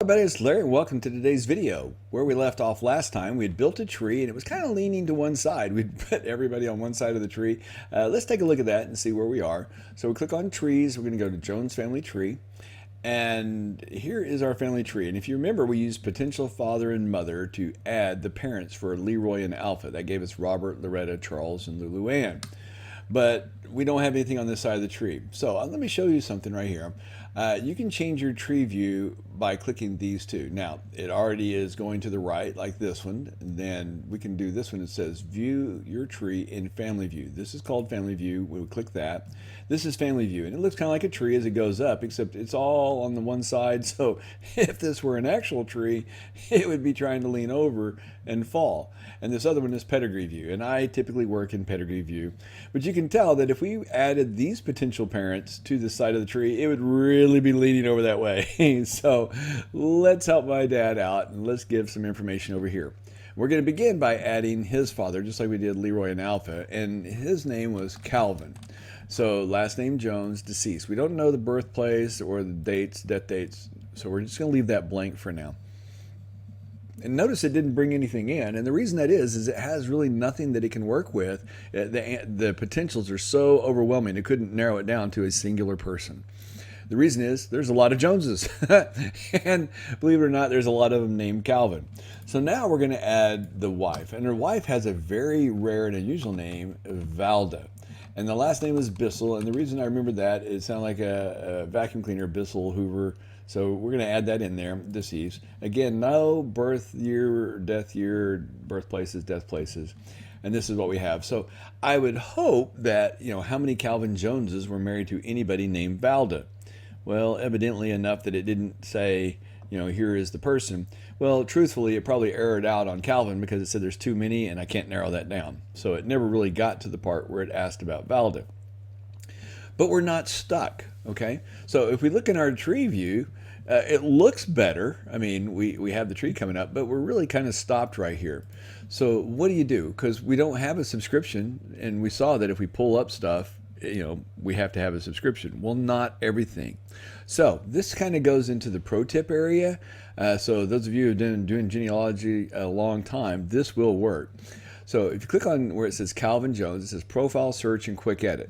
everybody, it's Larry and welcome to today's video. Where we left off last time, we had built a tree and it was kind of leaning to one side. We'd put everybody on one side of the tree. Let's take a look at that and see where we are. So we click on trees, we're going to go to Jones Family Tree. And here is our family tree. And if you remember, we used potential father and mother to add the parents for Leroy and Alpha. That gave us Robert, Loretta, Charles, and Lulu Ann. But we don't have anything on this side of the tree. So let me show you something right here. You can change your tree view by clicking these two. Now, it already is going to the right like this one. And then we can do this one. It says view your tree in family view. This is called family view. We would click that. This is family view. And it looks kind of like a tree as it goes up, except it's all on the one side. So if this were an actual tree, it would be trying to lean over and fall. And this other one is pedigree view. And I typically work in pedigree view. But you can tell that if we added these potential parents to the side of the tree, it would really be leaning over that way. So let's help my dad out and let's give some information over here. We're going to begin by adding his father, just like we did Leroy and Alpha, and his name was Calvin. So last name Jones, deceased. We don't know the birthplace or the dates, death dates, so we're just going to leave that blank for now. And notice it didn't bring anything in, and the reason that is it has really nothing that it can work with. The potentials are so overwhelming, it couldn't narrow it down to a singular person. The reason is there's a lot of Joneses, and believe it or not, there's a lot of them named Calvin. So now we're going to add the wife, and her wife has a very rare and unusual name, Valda. And the last name is Bissell, and the reason I remember that, it sounded like a vacuum cleaner, Bissell, Hoover. So we're going to add that in there, deceased. Again, no birth year, death year, birthplaces, death places. And this is what we have. So I would hope that, how many Calvin Joneses were married to anybody named Valda? Well, evidently enough that it didn't say, here is the person. Well, truthfully, it probably errored out on Calvin because it said there's too many and I can't narrow that down. So it never really got to the part where it asked about Valda. But we're not stuck, okay? So if we look in our tree view, it looks better. I mean, we have the tree coming up, but we're really kind of stopped right here. So what do? Because we don't have a subscription, and we saw that if we pull up stuff, we have to have a subscription. Well, not everything. So this kind of goes into the pro tip area. So those of you who've been doing genealogy a long time, this will work. So if you click on where it says Calvin Jones, it says profile, search, and quick edit.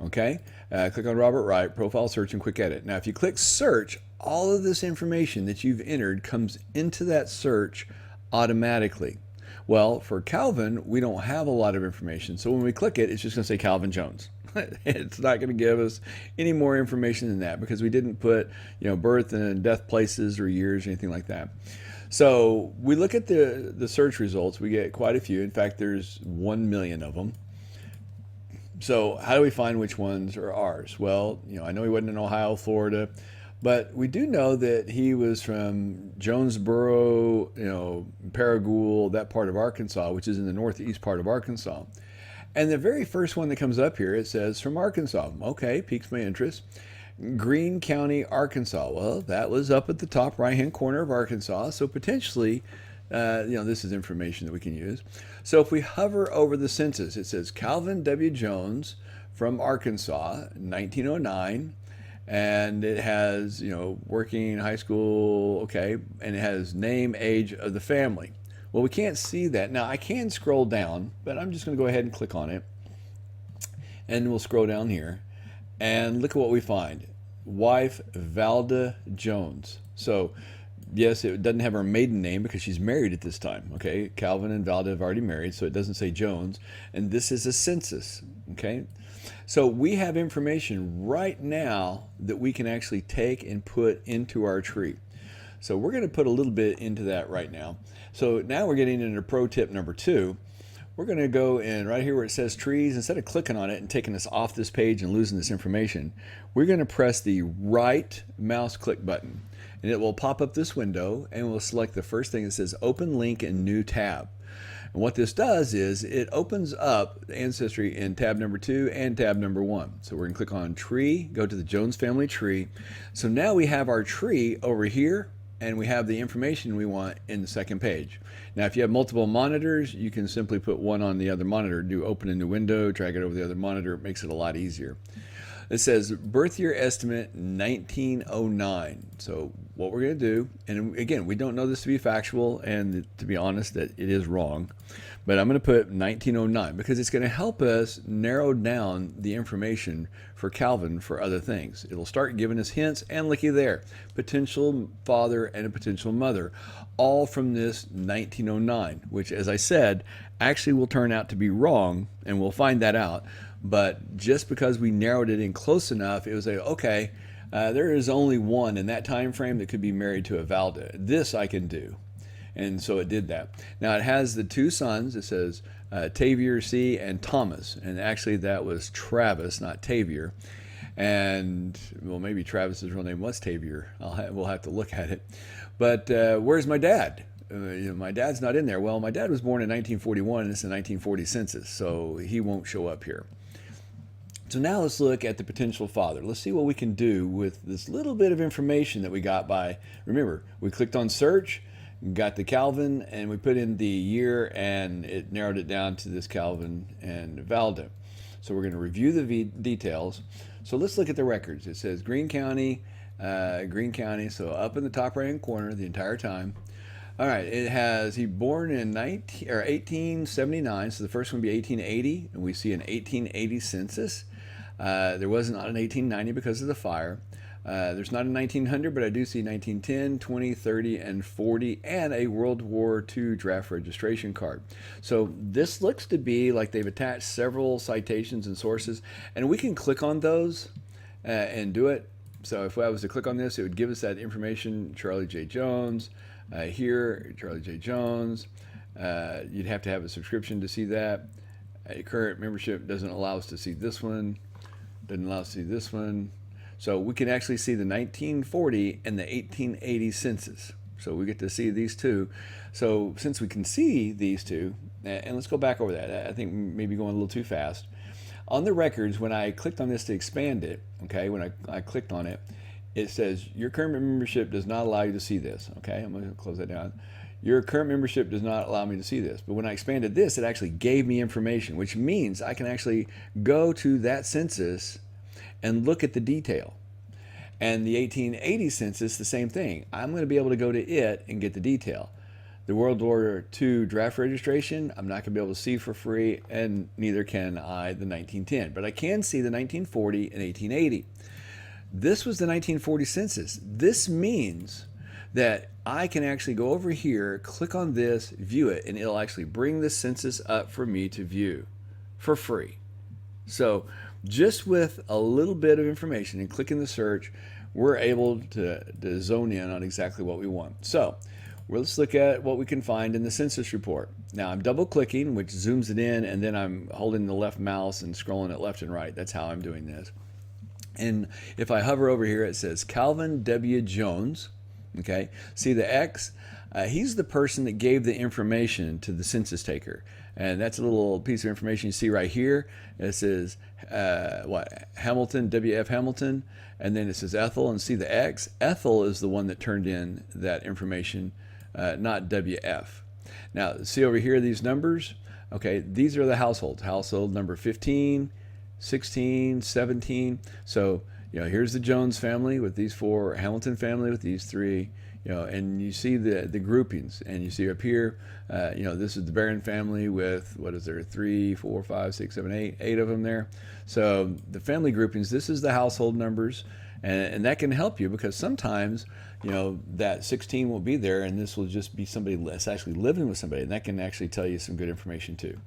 Okay, click on Robert Wright, profile, search, and quick edit. Now, if you click search, all of this information that you've entered comes into that search automatically. Well, for Calvin, we don't have a lot of information. So when we click it, it's just going to say Calvin Jones. It's not going to give us any more information than that because we didn't put, birth and death places or years or anything like that. So we look at the search results. We get quite a few. In fact, there's 1 million of them. So how do we find which ones are ours? Well, I know he wasn't in Ohio, Florida, but we do know that he was from Jonesboro, Paragould, that part of Arkansas, which is in the northeast part of Arkansas. And the very first one that comes up here, it says from Arkansas. Okay, piques my interest. Greene County, Arkansas. Well, that was up at the top right-hand corner of Arkansas, so potentially this is information that we can use. So if we hover over the census, it says Calvin W. Jones from Arkansas, 1909, and it has, working, high school, okay, and it has name, age of the family. Well, we can't see that. Now, I can scroll down, but I'm just going to go ahead and click on it, and we'll scroll down here, and look at what we find. Wife, Valda Jones. So yes, it doesn't have her maiden name because she's married at this time, okay? Calvin and Valda have already married, so it doesn't say Jones. And this is a census, okay? So we have information right now that we can actually take and put into our tree. So we're going to put a little bit into that right now. So now we're getting into pro tip number 2. We're going to go in right here where it says trees. Instead of clicking on it and taking us off this page and losing this information, we're going to press the right mouse click button. And it will pop up this window and we'll select the first thing that says open link in new tab. And what this does is it opens up Ancestry in tab number 2 and tab number 1. So we're going to click on tree, go to the Jones family tree. So now we have our tree over here and we have the information we want in the second page. Now if you have multiple monitors, you can simply put one on the other monitor, do open a new window, drag it over the other monitor. It makes it a lot easier. It says birth year estimate 1909. So what we're going to do, and again, we don't know this to be factual, and to be honest, that it is wrong, but I'm going to put 1909 because it's going to help us narrow down the information for Calvin for other things. It'll start giving us hints, and looky there, potential father and a potential mother, all from this 1909, which, as I said, actually will turn out to be wrong, and we'll find that out. But just because we narrowed it in close enough, it was like, okay, there is only one in that time frame that could be married to a Valda. This I can do. And so it did that. Now it has the two sons. It says Tavier C. and Thomas. And actually that was Travis, not Tavier. And, well, maybe Travis's real name was Tavier. We'll have to look at it. But where's my dad? My dad's not in there. Well, my dad was born in 1941, and it's the 1940 census, so he won't show up here. So now let's look at the potential father. Let's see what we can do with this little bit of information that we got by, remember, we clicked on search, got the Calvin, and we put in the year, and it narrowed it down to this Calvin and Valda. So we're going to review the details. So let's look at the records. It says Greene County, so up in the top right-hand corner the entire time. All right, it has, he born in 1879, so the first one would be 1880, and we see an 1880 census. There was not an 1890 because of the fire. There's not a 1900, but I do see 1910, 20, 30, and 40, and a World War II draft registration card. So this looks to be like they've attached several citations and sources, and we can click on those and do it. So if I was to click on this, it would give us that information, Charlie J. Jones, here, Charlie J. Jones. You'd have to have a subscription to see that. Current membership doesn't allow us to see this one. Doesn't allow us to see this one. So we can actually see the 1940 and the 1880 census. So we get to see these two. So since we can see these two, and let's go back over that. I think maybe going a little too fast. On the records, when I clicked on this to expand it, okay, when I clicked on it, it says your current membership does not allow you to see this. Okay, I'm going to close that down. Your current membership does not allow me to see this. But when I expanded this, it actually gave me information, which means I can actually go to that census and look at the detail. And the 1880 census, the same thing. I'm going to be able to go to it and get the detail. The World War II draft registration, I'm not going to be able to see for free, and neither can I the 1910. But I can see the 1940 and 1880. This was the 1940 census. This means that I can actually go over here, click on this, view it, and it'll actually bring the census up for me to view for free. So just with a little bit of information and clicking the search, we're able to zone in on exactly what we want. So let's look at what we can find in the census report. Now I'm double clicking, which zooms it in, and then I'm holding the left mouse and scrolling it left and right. That's how I'm doing this. And if I hover over here, it says Calvin W. Jones. Okay, see the X? He's the person that gave the information to the census taker. And that's a little piece of information you see right here. It says, Hamilton, W.F. Hamilton. And then it says Ethel, and see the X? Ethel is the one that turned in that information, not W.F. Now, see over here these numbers? Okay, these are the households. Household number 15, 16, 17. So, here's the Jones family with these four, Hamilton family with these three, and you see the groupings, and you see up here, this is the Barron family with, 3, 4, 5, 6, 7, 8 of them there. So the family groupings, this is the household numbers, and that can help you because sometimes, that 16 won't be there, and this will just be somebody that's actually living with somebody, and that can actually tell you some good information too.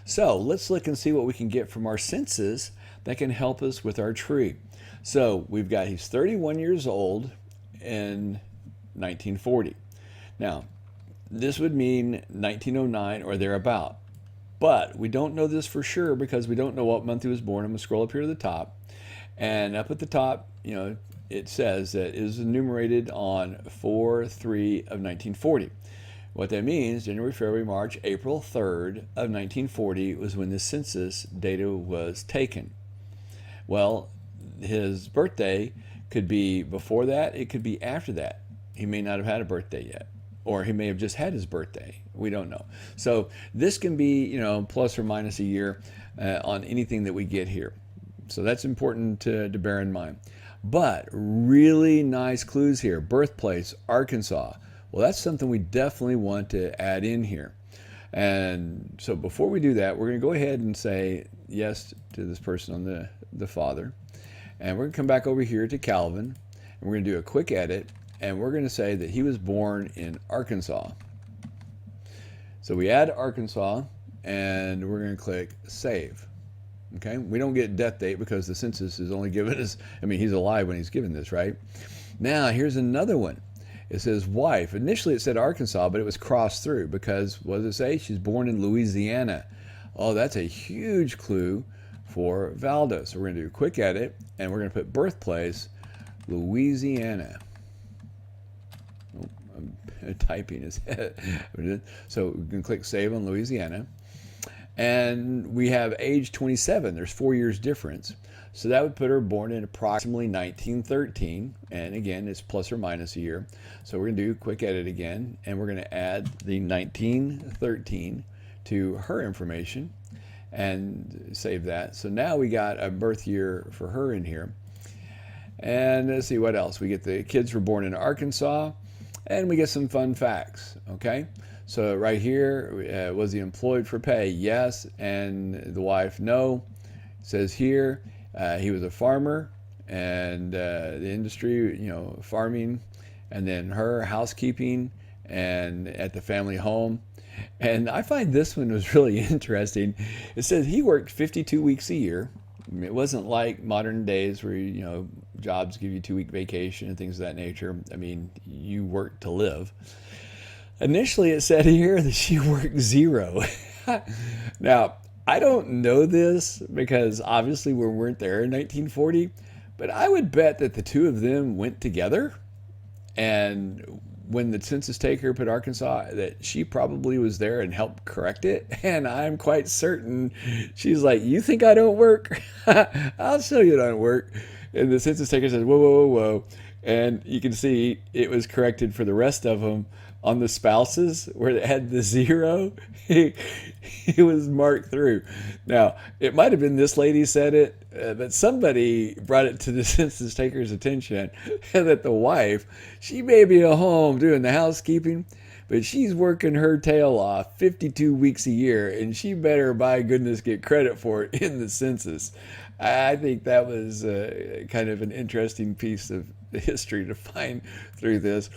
So let's look and see what we can get from our census that can help us with our tree. So we've got, he's 31 years old in 1940. Now, this would mean 1909 or thereabout. But we don't know this for sure because we don't know what month he was born. I'm going to scroll up here to the top. And up at the top, it says that it is enumerated on 4/3 of 1940. What that means, January, February, March, April 3rd of 1940 was when the census data was taken. Well, his birthday could be before that, it could be after that. He may not have had a birthday yet, or he may have just had his birthday. We don't know. So this can be, plus or minus a year on anything that we get here. So that's important to bear in mind. But really nice clues here. Birthplace, Arkansas. Well, that's something we definitely want to add in here. And so before we do that, we're going to go ahead and say yes to this person on the father. And we're going to come back over here to Calvin. And we're going to do a quick edit. And we're going to say that he was born in Arkansas. So we add Arkansas, and we're going to click Save. Okay, we don't get death date because the census is only given us, I mean, he's alive when he's given this, right? Now, here's another one. It says wife. Initially, it said Arkansas, but it was crossed through because, what does it say? She's born in Louisiana. Oh, that's a huge clue for Valda. So we're going to do a quick edit, and we're going to put birthplace, Louisiana. Oh, I'm typing his head. So we can click Save on Louisiana. And we have age 27. There's 4 years difference. So that would put her born in approximately 1913. And again, it's plus or minus a year. So we're going to do a quick edit again. And we're going to add the 1913 to her information and save that. So now we got a birth year for her in here. And let's see what else. We get the kids were born in Arkansas. And we get some fun facts. Okay. So right here, was he employed for pay? Yes. And the wife, no. It says here, he was a farmer and the industry, farming. And then her, housekeeping and at the family home. And I find this one was really interesting. It says he worked 52 weeks a year. It wasn't like modern days where, jobs give you 2-week vacation and things of that nature. I mean, you work to live. Initially, it said here that she worked 0. Now, I don't know this because obviously we weren't there in 1940, but I would bet that the two of them went together. And when the census taker put Arkansas, that she probably was there and helped correct it. And I'm quite certain she's like, you think I don't work? I'll show you I don't work. And the census taker says, whoa, whoa, whoa, whoa. And you can see it was corrected for the rest of them. On the spouses where it had the 0, it was marked through. Now, it might have been this lady said it, but somebody brought it to the census taker's attention that the wife, she may be at home doing the housekeeping, but she's working her tail off 52 weeks a year, and she better, by goodness, get credit for it in the census. I think that was kind of an interesting piece of history to find through this.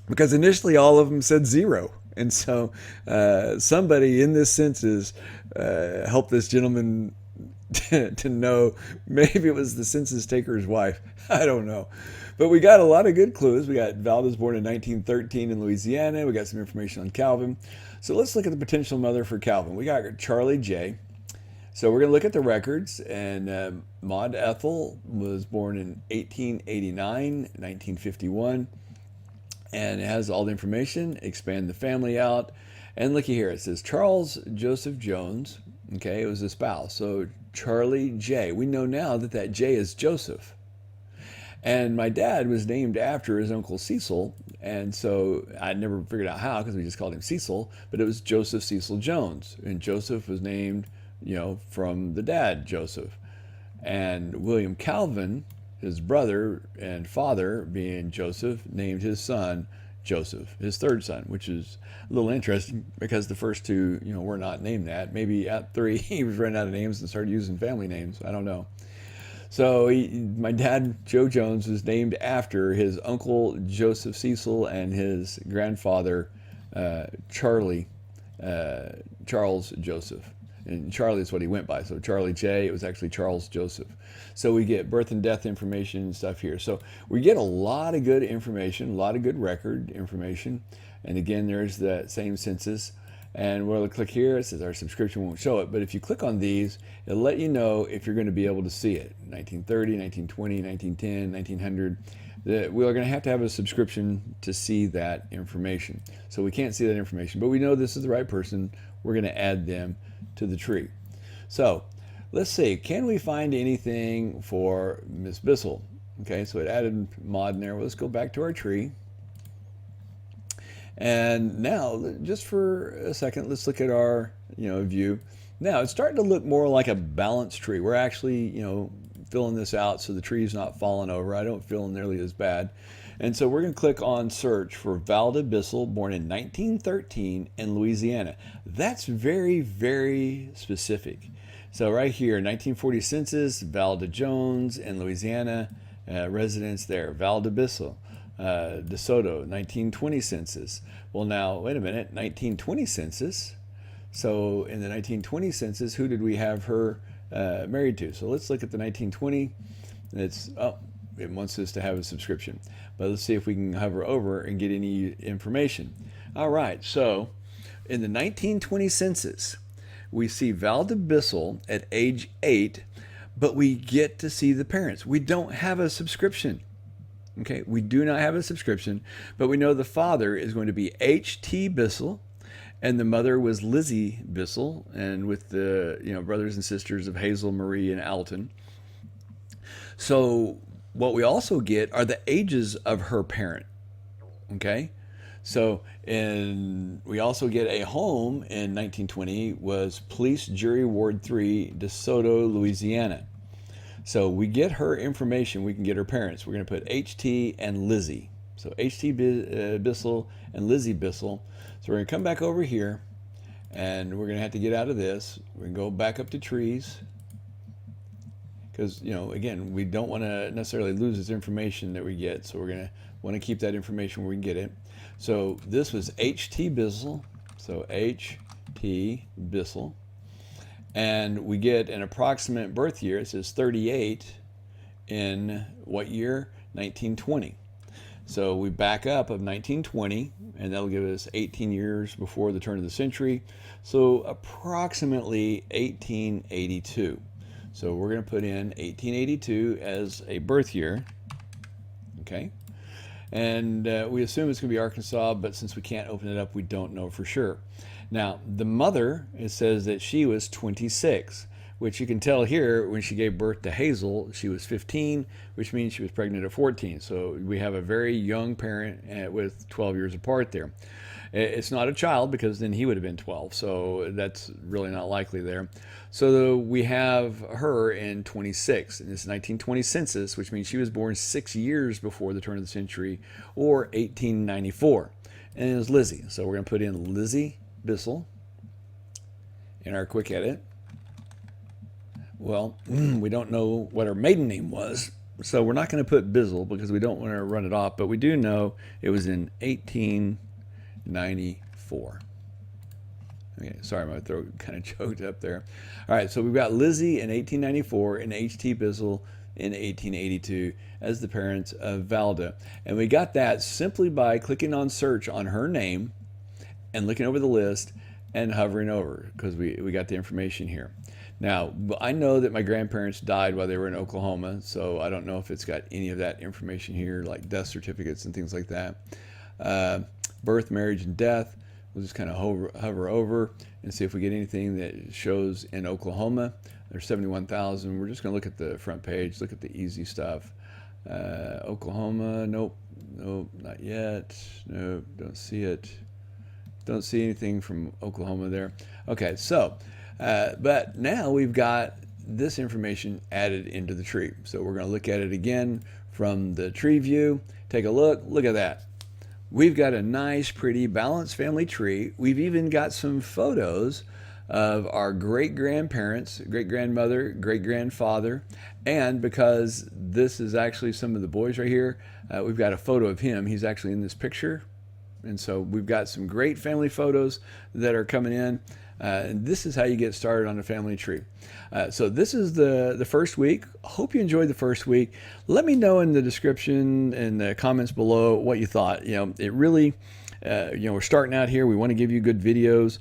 Because initially all of them said 0. And so somebody in this census helped this gentleman to know, maybe it was the census taker's wife. I don't know. But we got a lot of good clues. We got Valda's born in 1913 in Louisiana. We got some information on Calvin. So let's look at the potential mother for Calvin. We got Charlie J. So we're going to look at the records. And Maud Ethel was born in 1889, 1951. And it has all the information. Expand the family out. And looky here. It says Charles Joseph Jones. Okay, it was a spouse. So Charlie J. We know now that that J is Joseph. And my dad was named after his uncle Cecil. And so I never figured out how because we just called him Cecil. But it was Joseph Cecil Jones. And Joseph was named, from the dad, Joseph. And William Calvin, his brother and father, being Joseph, named his son Joseph, his third son, which is a little interesting because the first two, were not named that. Maybe at 3, he was running out of names and started using family names. I don't know. So my dad, Joe Jones, was named after his uncle Joseph Cecil and his grandfather, Charles Joseph. And Charlie is what he went by. So Charlie J, it was actually Charles Joseph. So we get birth and death information and stuff here. So we get a lot of good information, a lot of good record information. And again, there's that same census. And we'll click here. It says our subscription won't show it. But if you click on these, it'll let you know if you're going to be able to see it. 1930, 1920, 1910, 1900. We're going to have a subscription to see that information. So we can't see that information. But we know this is the right person. We're going to add them to the tree. So let's see, can we find anything for Miss Bissell? Okay, so it added Maud in there. Well, let's go back to our tree. And now, just for a second, let's look at our view. Now it's starting to look more like a balanced tree. We're actually filling this out so the tree's not falling over. I don't feel nearly as bad. And so we're going to click on search for Valda Bissell, born in 1913 in Louisiana. That's very, very specific. So right here, 1940 census, Valda Jones in Louisiana, residence there, Valda Bissell. DeSoto, 1920 census. Well, now, wait a minute, 1920 census. So in the 1920 census, who did we have her married to? So let's look at the 1920. It wants us to have a subscription. But let's see if we can hover over and get any information. All right, so in the 1920 census, we see Valda Bissell at age 8, but we get to see the parents. We don't have a subscription. Okay, we do not have a subscription, but we know the father is going to be H.T. Bissell, and the mother was Lizzie Bissell, and with the brothers and sisters of Hazel, Marie, and Alton. So what we also get are the ages of her parent. Okay, so we also get a home in 1920 was Police Jury Ward 3, DeSoto, Louisiana. So we get her information, we can get her parents. We're going to put H.T. and Lizzie. So H.T. Bissell and Lizzie Bissell. So we're going to come back over here, and we're going to have to get out of this. We're going to go back up to trees, because, again, we don't want to necessarily lose this information that we get. So we're going to want to keep that information where we can get it. So this was H.T. Bissell. So H.T. Bissell. And we get an approximate birth year. It says 38 in what year? 1920. So we back up of 1920, and that'll give us 18 years before the turn of the century. So approximately 1882. So we're going to put in 1882 as a birth year. Okay. And we assume it's going to be Arkansas, but since we can't open it up, we don't know for sure. Now, the mother, it says that she was 26, which you can tell here when she gave birth to Hazel, she was 15, which means she was pregnant at 14. So we have a very young parent with 12 years apart there. It's not a child, because then he would have been 12, so that's really not likely there. So we have her in 26, and this is 1920 census, which means she was born 6 years before the turn of the century, or 1894. And it was Lizzie. So we're going to put in Lizzie Bissell in our quick edit. Well, we don't know what her maiden name was, so we're not going to put Bissell because we don't want to run it off, but we do know it was in 1894. Okay, sorry, my throat kind of choked up there. All right, so we've got Lizzie in 1894 and H.T. Bissell in 1882 as the parents of Valda. And we got that simply by clicking on search on her name and looking over the list and hovering over, because we got the information here. Now, I know that my grandparents died while they were in Oklahoma, so I don't know if it's got any of that information here, like death certificates and things like that. Birth, marriage, and death. We'll just kind of hover over and see if we get anything that shows in Oklahoma. There's 71,000. We're just going to look at the front page, look at the easy stuff. Oklahoma, nope, not yet. Nope, don't see it. Don't see anything from Oklahoma there. Okay, so, but now we've got this information added into the tree. So we're going to look at it again from the tree view. Take a look. Look at that. We've got a nice, pretty, balanced family tree. We've even got some photos of our great-grandparents, great-grandmother, great-grandfather, and because this is actually some of the boys right here, we've got a photo of him. He's actually in this picture. And so we've got some great family photos that are coming in. And this is how you get started on a family tree. So this is the first week. Hope you enjoyed the first week. Let me know in the description and the comments below what you thought. It really, we're starting out here. We want to give you good videos.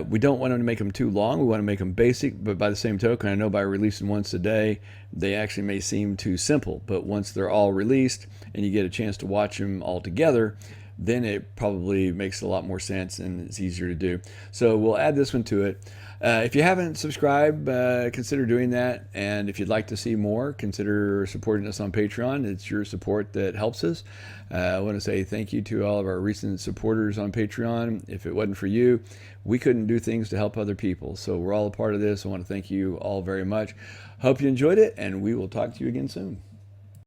We don't want to make them too long. We want to make them basic, but by the same token, I know by releasing once a day, they actually may seem too simple. But once they're all released and you get a chance to watch them all together, then it probably makes a lot more sense and it's easier to do. So we'll add this one to it. If you haven't subscribed, consider doing that. And if you'd like to see more, consider supporting us on Patreon. It's your support that helps us. I want to say thank you to all of our recent supporters on Patreon. If it wasn't for you, we couldn't do things to help other people. So we're all a part of this. I want to thank you all very much. Hope you enjoyed it, and we will talk to you again soon.